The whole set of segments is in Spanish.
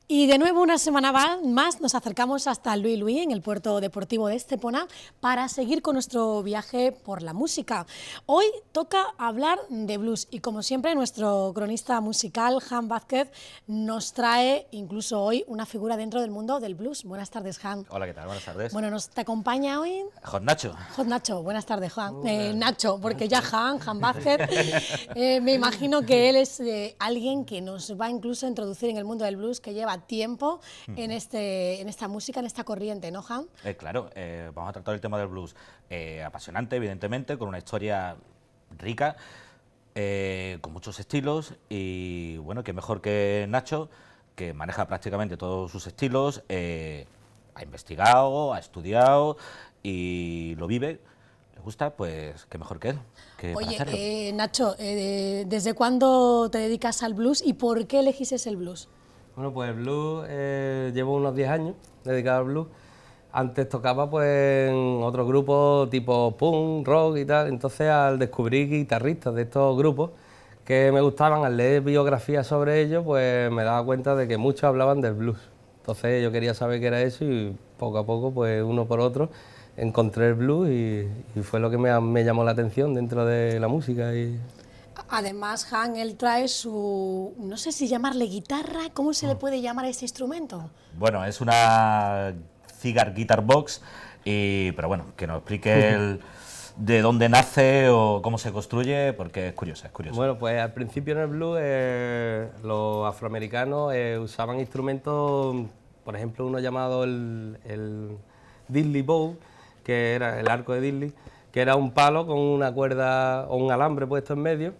Y de nuevo una semana más nos acercamos hasta Luis Luis, en el puerto deportivo de Estepona, para seguir con nuestro viaje por la música. Hoy toca hablar de blues y como siempre nuestro cronista musical, Jan Vázquez, nos trae incluso hoy una figura dentro del mundo del blues. Buenas tardes, Jan. Hola, ¿qué tal? Buenas tardes. Bueno, ¿te acompaña hoy? Hot Nacho. Hot Nacho, buenas tardes, Juan. Nacho, porque ya Jan Vázquez, me imagino que él es alguien que nos va incluso a introducir en el mundo del blues, que lleva tiempo en esta música, en esta corriente, ¿no, Jan? Claro, vamos a tratar el tema del blues. Apasionante, evidentemente, con una historia rica, con muchos estilos y, bueno, qué mejor que Nacho, que maneja prácticamente todos sus estilos, ha investigado, ha estudiado y lo vive. ¿Le gusta? Pues qué mejor que él. Oye, Nacho, ¿desde cuándo te dedicas al blues y por qué elegiste el blues? Bueno, pues el blues, llevo unos 10 años dedicado al blues. Antes tocaba pues en otros grupos tipo punk, rock y tal. Entonces al descubrir guitarristas de estos grupos que me gustaban, al leer biografías sobre ellos, pues me daba cuenta de que muchos hablaban del blues. Entonces yo quería saber qué era eso y poco a poco, pues uno por otro, encontré el blues y fue lo que me llamó la atención dentro de la música. Además, Han, él trae su, no sé si llamarle guitarra, ¿cómo se le puede llamar a este instrumento? Bueno, es una Cigar Guitar Box, pero bueno, que nos explique de dónde nace o cómo se construye, porque es curioso, es curioso. Bueno, pues al principio en el blues los afroamericanos usaban instrumentos, por ejemplo, uno llamado el diddley bow, que era el arco de diddley, que era un palo con una cuerda o un alambre puesto en medio,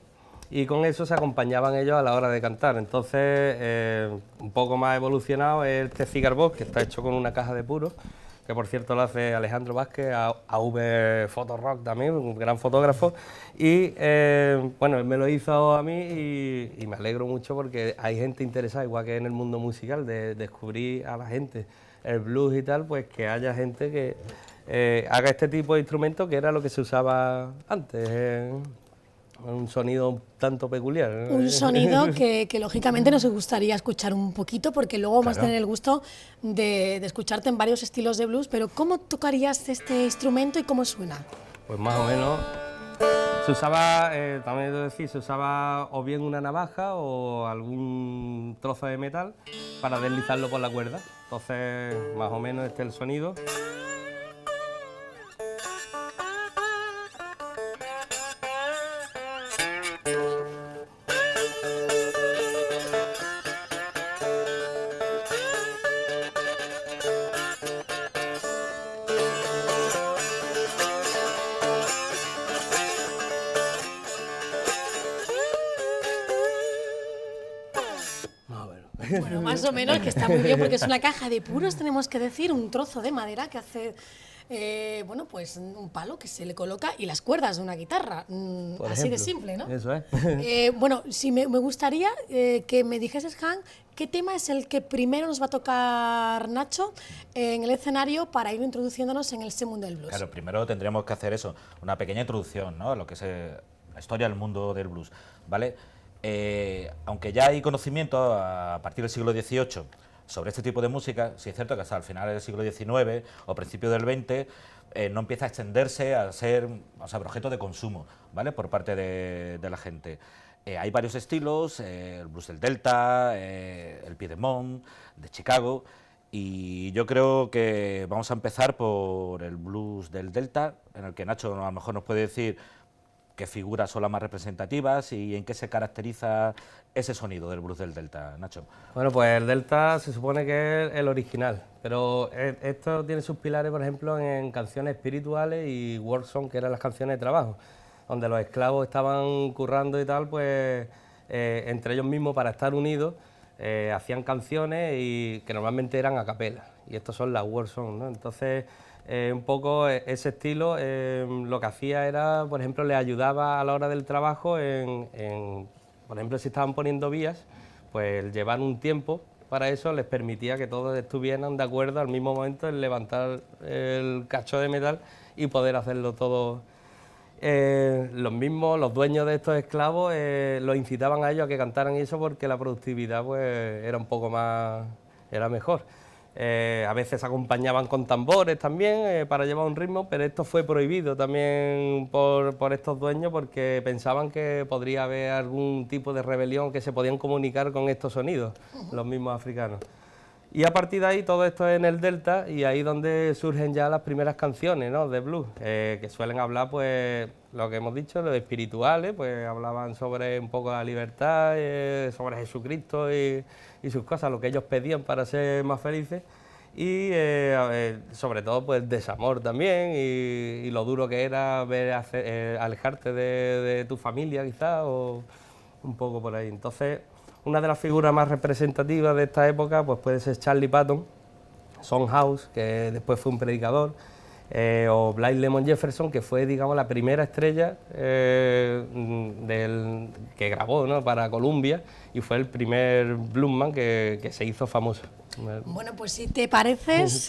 y con eso se acompañaban ellos a la hora de cantar. Entonces, un poco más evolucionado es este cigar box, que está hecho con una caja de puros, que por cierto lo hace Alejandro Vázquez, AV Photorock también, un gran fotógrafo, y bueno, él me lo hizo a mí y me alegro mucho porque hay gente interesada, igual que en el mundo musical, de descubrir a la gente el blues y tal, pues que haya gente que haga este tipo de instrumento, que era lo que se usaba antes. Un sonido un tanto peculiar. Un sonido que lógicamente nos gustaría escuchar un poquito, porque luego vamos a tener el gusto de escucharte en varios estilos de blues, pero ¿cómo tocarías este instrumento y cómo suena? Pues más o menos se usaba, también debo decir, se usaba o bien una navaja o algún trozo de metal para deslizarlo por la cuerda. Entonces, más o menos este es el sonido. Bueno, más o menos, que está muy bien, porque es una caja de puros, tenemos que decir, un trozo de madera que hace, bueno, pues un palo que se le coloca y las cuerdas de una guitarra, así de simple, ¿no? Eso es. Bueno, sí, me gustaría que me dijeses, Han, ¿qué tema es el que primero nos va a tocar Nacho en el escenario para ir introduciéndonos en ese mundo del blues? Claro, primero tendríamos que hacer eso, una pequeña introducción, ¿no?, a lo que es la historia del mundo del blues, ¿vale? Aunque ya hay conocimiento a partir del siglo XVIII sobre este tipo de música, sí es cierto que hasta el final del siglo XIX o principios del XX no empieza a extenderse a ser, o sea, objeto de consumo, ¿vale?, por parte de la gente. Hay varios estilos, el blues del Delta, el Piedmont, de Chicago, y yo creo que vamos a empezar por el blues del Delta, en el que Nacho a lo mejor nos puede decir qué figuras son las más representativas y en qué se caracteriza ese sonido del blues del Delta, Nacho. Bueno, pues el Delta se supone que es el original, pero esto tiene sus pilares, por ejemplo, en canciones espirituales y work song, que eran las canciones de trabajo, donde los esclavos estaban currando y tal, pues entre ellos mismos, para estar unidos, hacían canciones y que normalmente eran a capela, y estos son las work song, ¿no? Entonces Un poco ese estilo lo que hacía era, por ejemplo, le ayudaba a la hora del trabajo por ejemplo, si estaban poniendo vías, pues el llevar un tiempo para eso les permitía que todos estuvieran de acuerdo al mismo momento en levantar el cacho de metal y poder hacerlo todo. Los dueños de estos esclavos los incitaban a ellos a que cantaran eso porque la productividad pues era un poco más, era mejor. A veces se acompañaban con tambores también para llevar un ritmo, pero esto fue prohibido también por estos dueños porque pensaban que podría haber algún tipo de rebelión, que se podían comunicar con estos sonidos, los mismos africanos. Y a partir de ahí todo esto es en el Delta y ahí donde surgen ya las primeras canciones, ¿no?, de blues, que suelen hablar pues lo que hemos dicho, los espirituales, pues hablaban sobre un poco la libertad, sobre Jesucristo y sus cosas, lo que ellos pedían para ser más felices y sobre todo pues desamor también y lo duro que era alejarte de tu familia quizás o un poco por ahí. Entonces, una de las figuras más representativas de esta época pues puede ser Charlie Patton, Sondhouse, que después fue un predicador, o Blind Lemon Jefferson, que fue, digamos, la primera estrella que grabó, ¿no?, para Columbia y fue el primer bluesman que se hizo famoso. Bueno, pues si te pareces,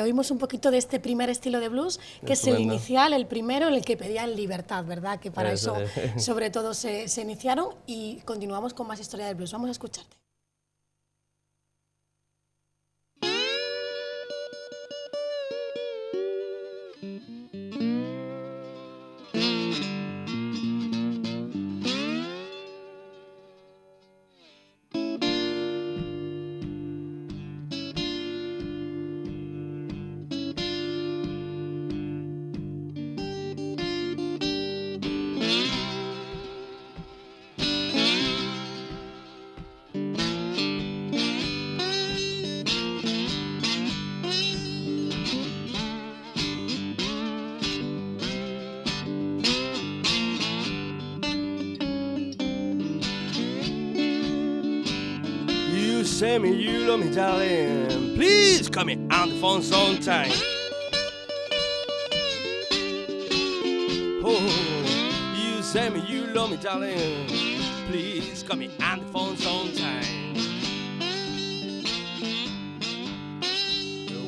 oímos un poquito de este primer estilo de blues, que es el inicial, el primero, en el que pedían libertad, ¿verdad? Que para eso sobre todo se iniciaron, y continuamos con más historia del blues. Vamos a escucharte. Say me you love me, darling. Please call me on the phone sometime. Oh, you say me you love me, darling. Please call me on the phone sometime.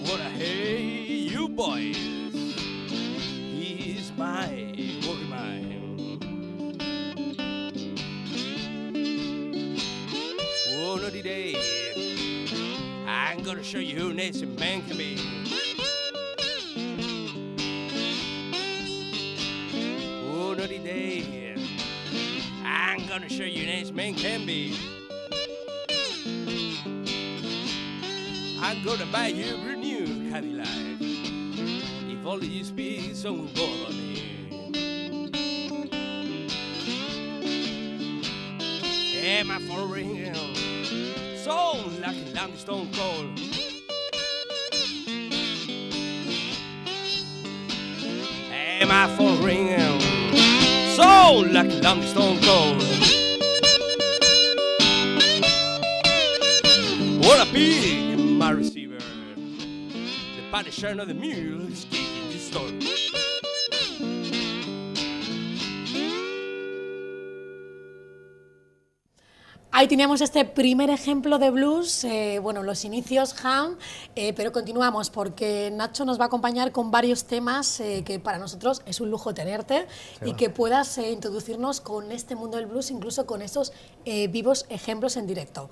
What I hate you boys is my work mine. One of the days I'm gonna show you who next man can be. One of the days I'm gonna show you next man can be. I'm gonna buy you a new Cadillac if only you speak some more on me. Am I following so like a long stone cold? Am I following so like a long stone cold? What a pig in my receiver, the punisher of the mule is kicking the store. Ahí teníamos este primer ejemplo de blues, bueno, los inicios Ham, pero continuamos porque Nacho nos va a acompañar con varios temas que para nosotros es un lujo tenerte, y que puedas introducirnos con este mundo del blues, incluso con esos vivos ejemplos en directo.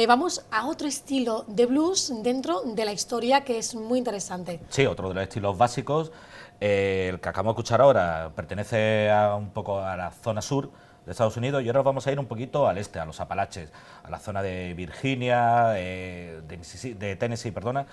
Vamos a otro estilo de blues dentro de la historia que es muy interesante. Sí, otro de los estilos básicos, el que acabamos de escuchar ahora pertenece un poco a la zona sur de Estados Unidos, y ahora vamos a ir un poquito al este, a los Apalaches, a la zona de Virginia, de Tennessee, perdona,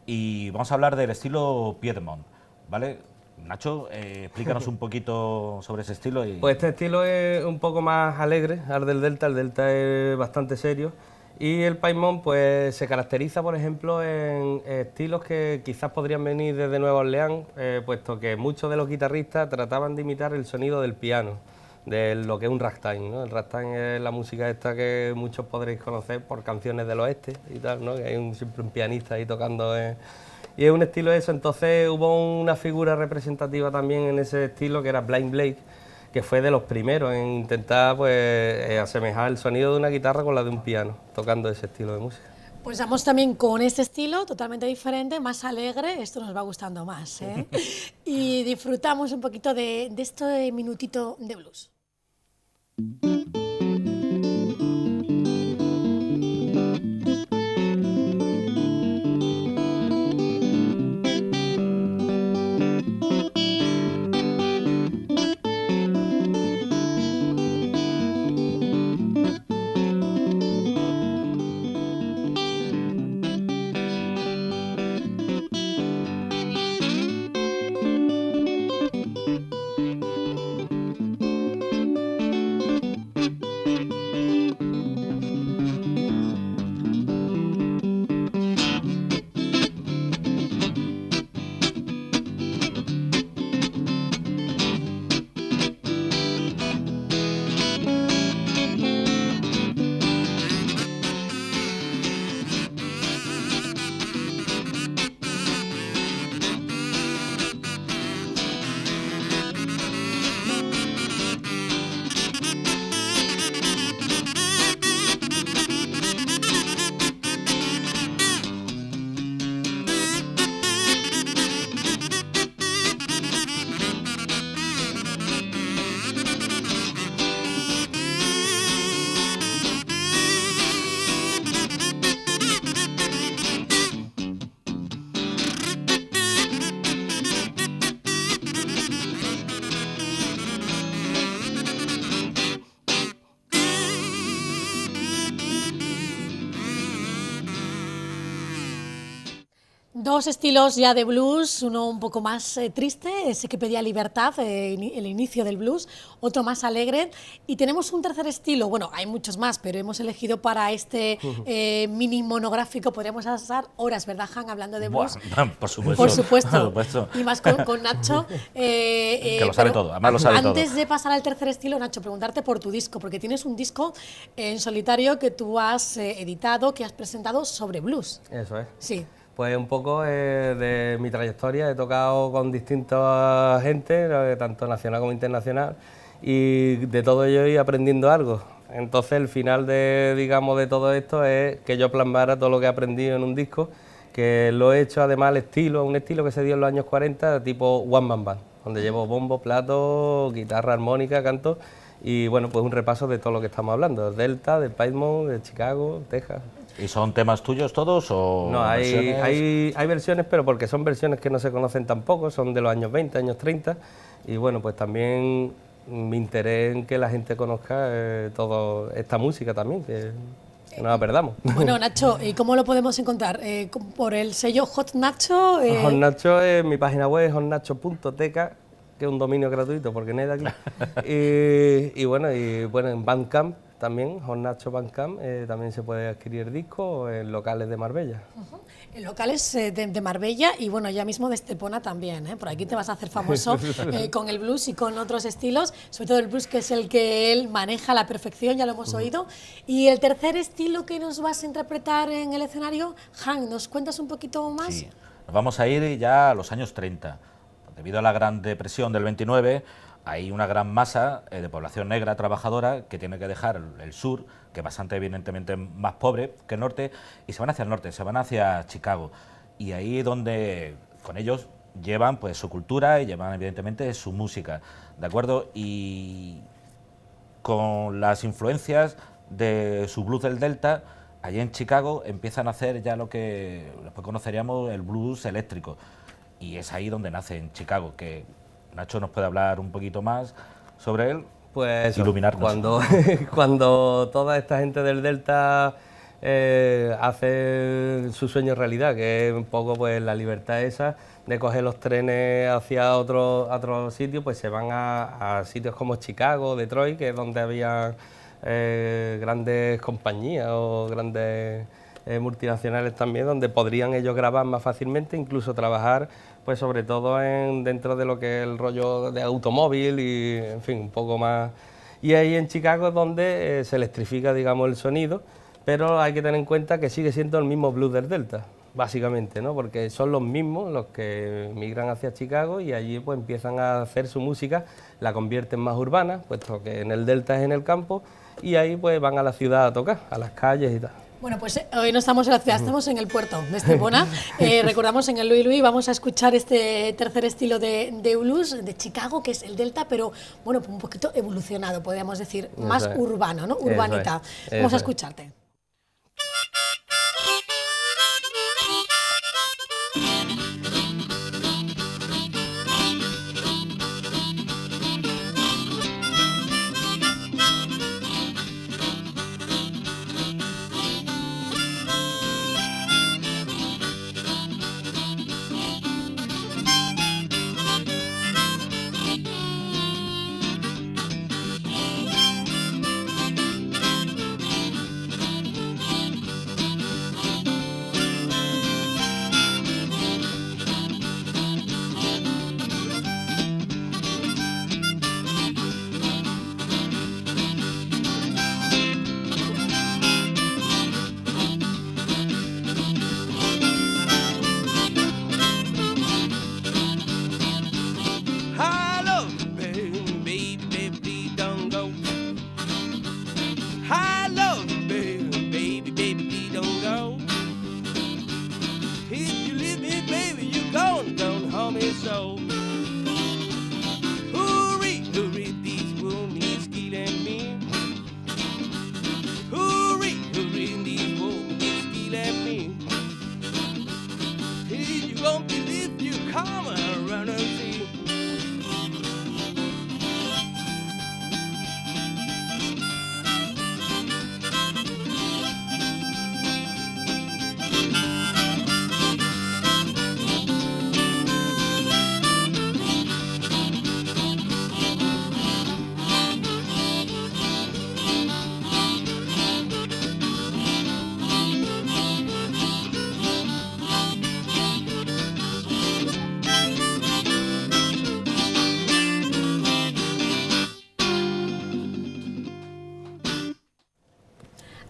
y vamos a hablar del estilo Piedmont, ¿vale? Nacho, explícanos un poquito sobre ese estilo. Pues este estilo es un poco más alegre al del Delta, el Delta es bastante serio, y el Piedmont pues se caracteriza, por ejemplo, en estilos que quizás podrían venir desde Nueva Orleans, puesto que muchos de los guitarristas trataban de imitar el sonido del piano, de lo que es un ragtime, ¿no? El ragtime es la música esta que muchos podréis conocer por canciones del oeste y tal, ¿no? Que hay siempre un pianista ahí tocando Y es un estilo de eso. Entonces hubo una figura representativa también en ese estilo, que era Blind Blake, que fue de los primeros en intentar pues asemejar el sonido de una guitarra con la de un piano, tocando ese estilo de música. Pues vamos también con este estilo totalmente diferente, más alegre, esto nos va gustando más, ¿eh? Y disfrutamos un poquito de este minutito de blues. Dos estilos ya de blues, uno un poco más triste, ese que pedía libertad, el inicio del blues, otro más alegre, y tenemos un tercer estilo, bueno, hay muchos más, pero hemos elegido para este mini monográfico, podríamos pasar horas, ¿verdad, Han, hablando de blues? Buah, por supuesto. Por supuesto, Por supuesto. y más con Nacho. Que lo sabe todo, además lo sabe todo. Antes de pasar al tercer estilo, Nacho, preguntarte por tu disco, porque tienes un disco en solitario que tú has editado, que has presentado sobre blues. Eso es. Sí. Pues un poco de mi trayectoria, he tocado con distinta gente, tanto nacional como internacional, y de todo ello he ido aprendiendo algo. Entonces el final digamos, de todo esto es que yo plasmara todo lo que he aprendido en un disco, que lo he hecho además al estilo, un estilo que se dio en los años 40, tipo One Man Band, donde llevo bombo, plato, guitarra armónica, canto, y bueno, pues un repaso de todo lo que estamos hablando, Delta, de Piedmont, de Chicago, Texas. ¿Y son temas tuyos todos o no, versiones? hay versiones, pero porque son versiones que no se conocen tampoco, son de los años 20, años 30, y bueno, pues también mi interés en que la gente conozca toda esta música también, que no la perdamos. Bueno, Nacho, ¿y cómo lo podemos encontrar? ¿Por el sello Hot Nacho? Hot Nacho es mi página web, hotnacho.teca, que es un dominio gratuito porque no es de aquí, y bueno, en Bandcamp también, Hot Nacho Bandcamp, también se puede adquirir discos en locales de Marbella. En locales de Marbella y bueno, ya mismo de Estepona también, por aquí te vas a hacer famoso con el blues y con otros estilos, sobre todo el blues, que es el que él maneja a la perfección, ya lo hemos oído. Y el tercer estilo que nos vas a interpretar en el escenario, Han, ¿nos cuentas un poquito más? Sí, nos vamos a ir ya a los años 30. Debido a la Gran Depresión del 29, hay una gran masa de población negra trabajadora que tiene que dejar el sur, que es bastante evidentemente más pobre que el norte, y se van hacia el norte, se van hacia Chicago. Y ahí es donde con ellos llevan pues su cultura y llevan evidentemente su música, ¿de acuerdo? Y con las influencias de su blues del Delta, allí en Chicago empiezan a hacer ya lo que después conoceríamos el blues eléctrico. Y es ahí donde nace, en Chicago, que Nacho nos puede hablar un poquito más sobre él, pues iluminarnos. Cuando toda esta gente del Delta hace su sueño realidad, que es un poco pues la libertad esa de coger los trenes hacia otro sitio, pues se van a sitios como Chicago, Detroit, que es donde había grandes compañías o grandes multinacionales también, donde podrían ellos grabar más fácilmente, incluso trabajar pues sobre todo dentro de lo que es el rollo de automóvil y en fin, un poco más. Y ahí en Chicago es donde se electrifica, digamos, el sonido, pero hay que tener en cuenta que sigue siendo el mismo blues del Delta. básicamente, ¿no? Porque son los mismos los que migran hacia Chicago y allí pues empiezan a hacer su música, la convierten más urbana, puesto que en el Delta es en el campo, y ahí pues van a la ciudad a tocar, a las calles y tal. Bueno, pues hoy no estamos en la ciudad, estamos en el puerto de Estepona. Recordamos en el Louis Louis, vamos a escuchar este tercer estilo de blues de Chicago, que es el Delta, pero bueno, un poquito evolucionado, podríamos decir, más urbano, ¿no? Urbanita. Vamos a escucharte.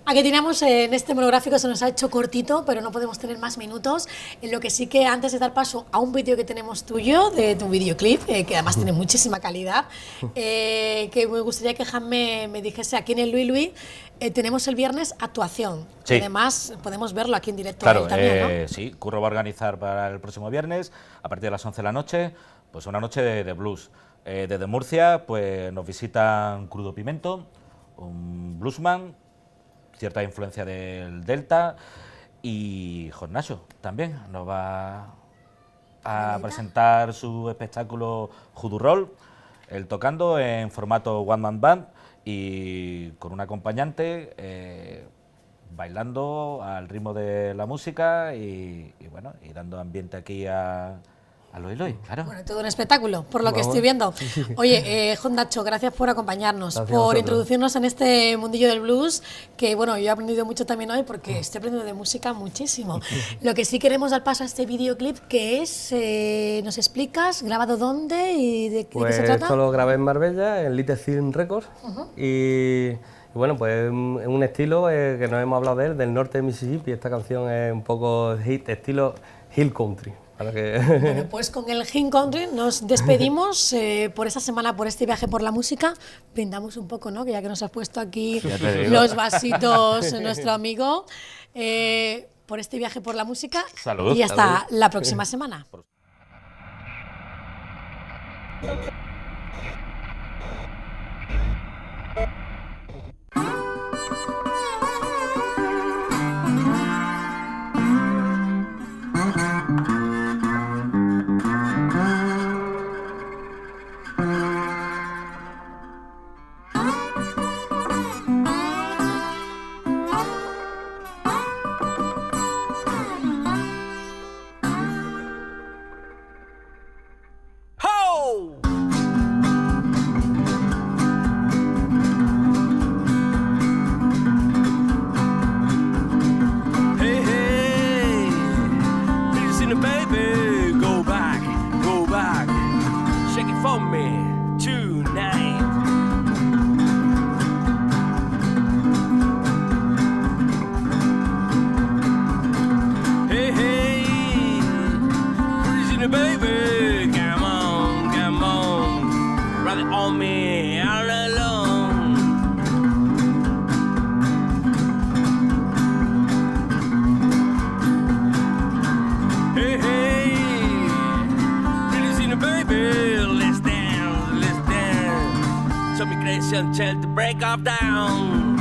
Aquí teníamos en este monográfico, se nos ha hecho cortito, pero no podemos tener más minutos. En lo que sí que antes de dar paso a un vídeo que tenemos tuyo, de tu videoclip, que además tiene muchísima calidad, que me gustaría que Jaime me dijese, aquí en el Louis Louis tenemos el viernes actuación. Sí. Además podemos verlo aquí en directo. Claro, también, ¿no? sí, Curro va a organizar para el próximo viernes, a partir de las 11 de la noche, pues una noche de blues. Desde Murcia pues nos visitan Crudo Pimento, un bluesman, cierta influencia del Delta, y Jornacho también nos va a presentar su espectáculo Hoodoo Roll, él tocando en formato One Man Band y con un acompañante bailando al ritmo de la música y bueno, y dando ambiente aquí a Louis Louis, claro. Bueno, todo un espectáculo, por lo que estoy viendo. Oye, Jornacho, gracias por acompañarnos, por introducirnos en este mundillo del blues, que bueno, yo he aprendido mucho también hoy porque estoy aprendiendo de música muchísimo. Lo que sí queremos dar paso a este videoclip, que es, ¿nos explicas? ¿Grabado dónde y de qué se trata? Esto lo grabé en Marbella, en Little Film Records, y bueno, pues es un estilo que no hemos hablado de él, del norte de Mississippi. Esta canción es un poco estilo Hill Country. Bueno, pues con el Hill Country nos despedimos por esta semana, por este viaje por la música. Brindamos un poco, ¿no? Que ya que nos has puesto aquí los vasitos nuestro amigo, por este viaje por la música. Salud. Y hasta la próxima semana. Hey, hey. are they on me all alone? Hey, hey, pretty seen a baby, let's dance. Show me crazy until the break of dawn.